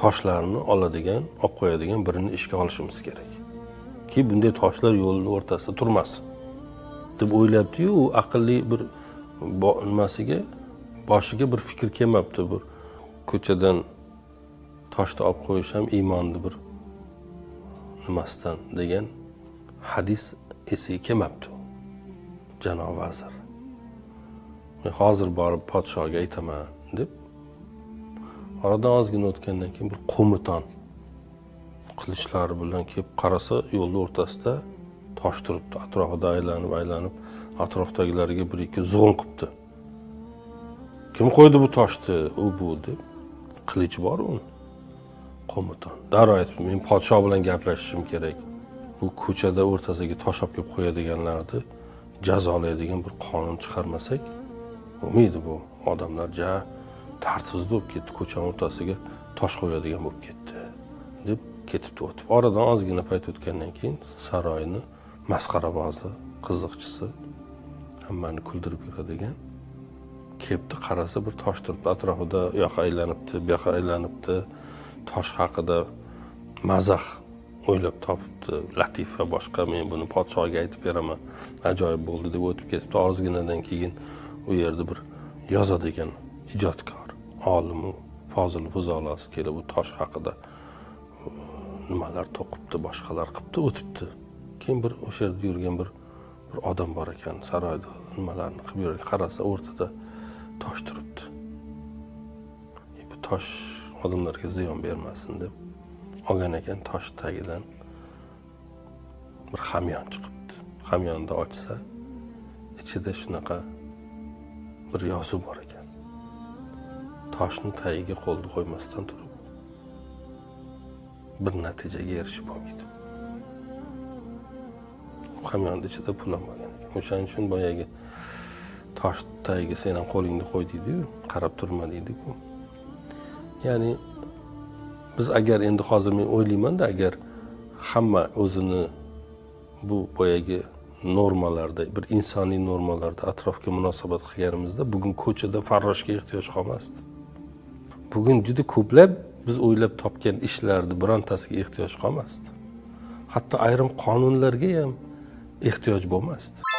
toshlarni oladigan, olib qo'yadigan birini ishga olishimiz kerak. Ki bunday toshlar yo'lning o'rtasida turmasin deb o'ylabdi-yu, u aqlli bir nimasiga, boshiga bir fikr kelmabdi. Bir ko'chadan toshni olib qo'yish ham iymonni bir nimasidan degan hadis esiga kelmabdi. Janob vazir, men hozir borib podshohga aytaman deb, oradan ozgina o'tgandan keyin bir qo'miton qilichlari bilan kelib qarasa, yo'lning o'rtasida tosh turibdi. Atrofida aylanib atrofdagilarga bir ikki zug'um qilibdi. Kim qo'ydi bu toshni? U bu deb. Qilich bor uni. Qo'miton darrov aytdi, men podshoh bilan gaplashishim kerak. Bu ko'chada o'rtasiga tosh olib kelib qo'yadiganlarni jazolaydigan bir qonun chiqarmasak, bo'lmaydi bu. Odamlar tartibsiz bo'lib ketdi, ko'chaning o'rtasiga tosh qo'yadigan bo'lib ketdi deb ketibdi o'tib. Oradan ozgina payt o'tgandan keyin saroyni masxarabozi, qiziqchisi, hammani kuldirib yuradigan kelibdi, qarasa bir tosh turibdi, atrofida u yoqqa aylanibdi, bu yoqqa aylanibdi. Tosh haqida mazax o'ylab topibdi, latifa boshqa, men buni podshohga aytib beraman, ajoyib bo'ldi deb o'tib ketibdi. Ozginadan keyin u yerda bir yozadigan ijodkor, olimu fozil fuzolasi kelib bu tosh haqida nimalar to'qibdi, boshqalar qilibdi, o'tibdi. Keyin bir o'sha yerda yurgan bir odam bor ekan, saroyda nimalarni qilib yurgan, qarasa o'rtada tosh turibdi. Bu tosh odamlarga ziyon bermasin deb olgan ekan, tosh tagidan bir hamyon chiqibdi. Hamyonni ochsa, ichida shunaqa bir yozuv bor ekan. Toshni tagiga qo'lni qo'ymasdan turib bir natijaga erishib bo'lmaydi. Hamyonni ichida pul ham bo'lgan ekan. O'shaning uchun boyagi tosh tagiga sen ham qo'lingni qo'y deydi-yu, qarab turma deydi-ku. Ya'ni biz agar endi hozir men o'ylayman-da, agar hamma o'zini bu boyagi normalarda, bir insoniy normalarda atrofga munosabat qilganimizda bugun ko'chada farroshga ehtiyoj qolmasdi. Bugun juda ko'plab biz o'ylab topgan ishlarni birontasiga ehtiyoj qolmasdi. Hatto ayrim qonunlarga ham ehtiyoj bo'lmasdi.